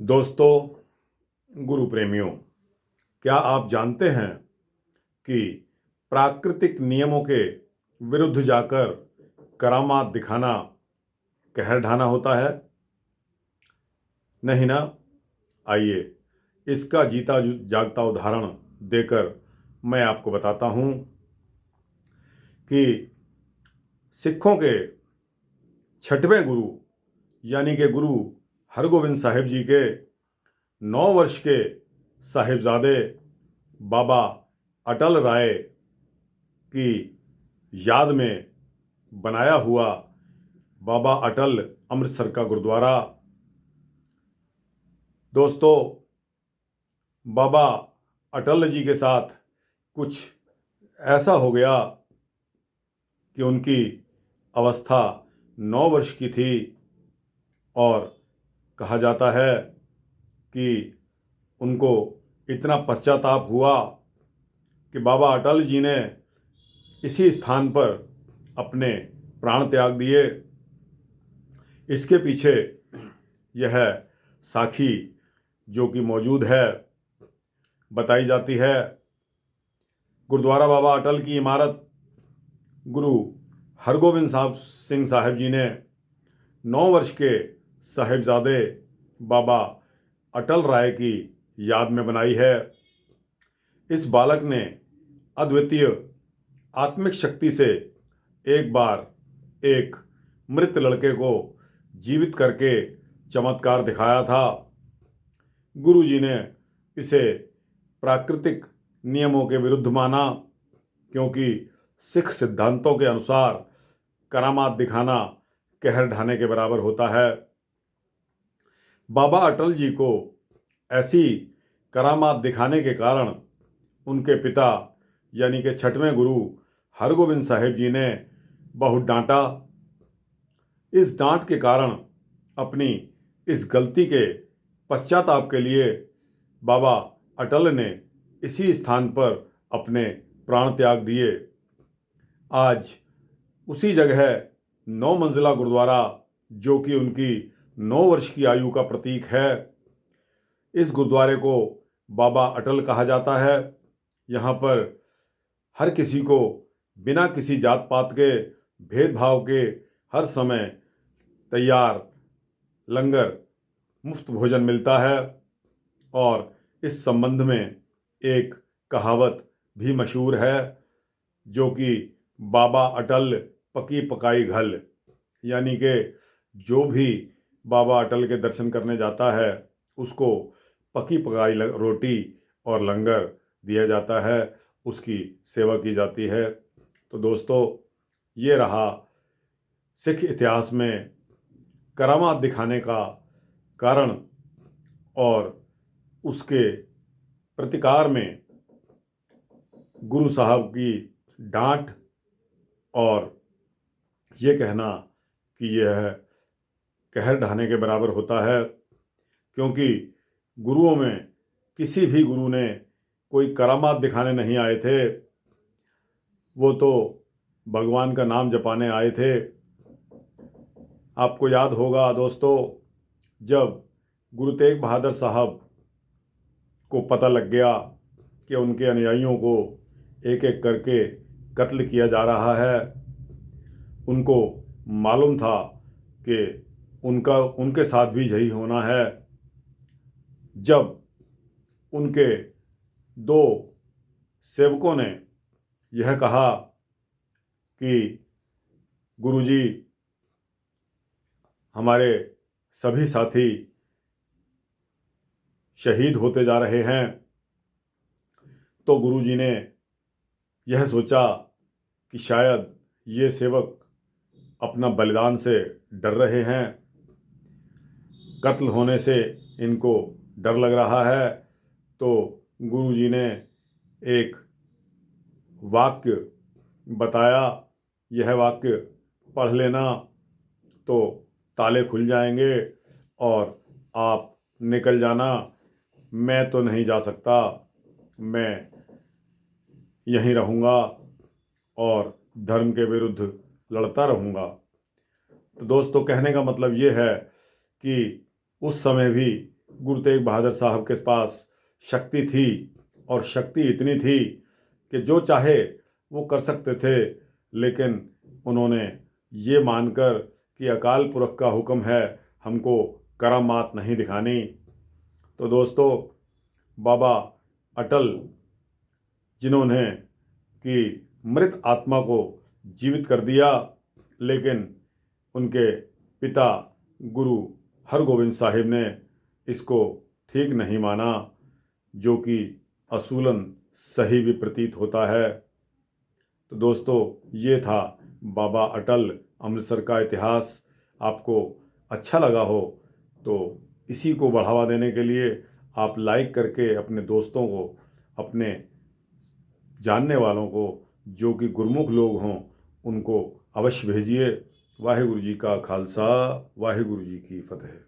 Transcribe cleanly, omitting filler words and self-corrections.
दोस्तों, गुरु प्रेमियों, क्या आप जानते हैं कि प्राकृतिक नियमों के विरुद्ध जाकर करामात दिखाना कहर ढाना होता है? नहीं ना? आइए इसका जीता जागता उदाहरण देकर मैं आपको बताता हूं कि सिखों के छठवें गुरु यानी कि गुरु हरगोविंद साहिब जी के 9 वर्ष के साहिबजादे बाबा अटल राय की याद में बनाया हुआ बाबा अटल अमृतसर का गुरुद्वारा। दोस्तों, बाबा अटल जी के साथ कुछ ऐसा हो गया कि उनकी अवस्था 9 वर्ष की थी और कहा जाता है कि उनको इतना पश्चाताप हुआ कि बाबा अटल जी ने इसी स्थान पर अपने प्राण त्याग दिए। इसके पीछे यह साखी जो कि मौजूद है बताई जाती है। गुरुद्वारा बाबा अटल की इमारत गुरु हरगोविंद सिंह साहिब जी ने 9 वर्ष के साहिबजादे बाबा अटल राय की याद में बनाई है। इस बालक ने अद्वितीय आत्मिक शक्ति से एक बार एक मृत लड़के को जीवित करके चमत्कार दिखाया था। गुरु जी ने इसे प्राकृतिक नियमों के विरुद्ध माना, क्योंकि सिख सिद्धांतों के अनुसार करामात दिखाना कहर ढाने के बराबर होता है। बाबा अटल जी को ऐसी करामात दिखाने के कारण उनके पिता यानी कि छठवें गुरु हरगोविंद साहिब जी ने बहुत डांटा। इस डांट के कारण अपनी इस गलती के पश्चाताप के लिए बाबा अटल ने इसी स्थान पर अपने प्राण त्याग दिए। आज उसी जगह 9 मंजिला गुरुद्वारा जो कि उनकी 9 वर्ष की आयु का प्रतीक है, इस गुरुद्वारे को बाबा अटल कहा जाता है। यहाँ पर हर किसी को बिना किसी जात पात के भेदभाव के हर समय तैयार लंगर मुफ्त भोजन मिलता है। और इस संबंध में एक कहावत भी मशहूर है जो कि बाबा अटल पकी पकाई घल, यानी कि जो भी बाबा अटल के दर्शन करने जाता है उसको पकी पकाई रोटी और लंगर दिया जाता है, उसकी सेवा की जाती है। तो दोस्तों, ये रहा सिख इतिहास में करामात दिखाने का कारण और उसके प्रतिकार में गुरु साहब की डांट और ये कहना कि यह कहर ढाने के बराबर होता है, क्योंकि गुरुओं में किसी भी गुरु ने कोई करामात दिखाने नहीं आए थे। वो तो भगवान का नाम जपाने आए थे। आपको याद होगा दोस्तों, जब गुरु तेग बहादुर साहब को पता लग गया कि उनके अनुयायियों को एक एक करके कत्ल किया जा रहा है, उनको मालूम था कि उनके साथ भी यही होना है। जब उनके 2 सेवकों ने यह कहा कि गुरुजी, हमारे सभी साथी शहीद होते जा रहे हैं, तो गुरुजी ने यह सोचा कि शायद ये सेवक अपना बलिदान से डर रहे हैं, कत्ल होने से इनको डर लग रहा है। तो गुरुजी ने एक वाक्य बताया, यह वाक्य पढ़ लेना तो ताले खुल जाएंगे और आप निकल जाना। मैं तो नहीं जा सकता, मैं यहीं रहूँगा और धर्म के विरुद्ध लड़ता रहूँगा। तो दोस्तों, कहने का मतलब ये है कि उस समय भी गुरु तेग बहादुर साहब के पास शक्ति थी और शक्ति इतनी थी कि जो चाहे वो कर सकते थे, लेकिन उन्होंने ये मानकर कि अकाल पुरख का हुक्म है, हमको करामात नहीं दिखानी। तो दोस्तों, बाबा अटल जिन्होंने कि मृत आत्मा को जीवित कर दिया, लेकिन उनके पिता गुरु हरगोविंद साहिब ने इसको ठीक नहीं माना, जो कि असूलन सही भी प्रतीत होता है। तो दोस्तों, ये था बाबा अटल अमृतसर का इतिहास। आपको अच्छा लगा हो तो इसी को बढ़ावा देने के लिए आप लाइक करके अपने दोस्तों को, अपने जानने वालों को जो कि गुरमुख लोग हों, उनको अवश्य भेजिए। वाहिगुरु जी का खालसा, वाहिगुरु जी की फतेह।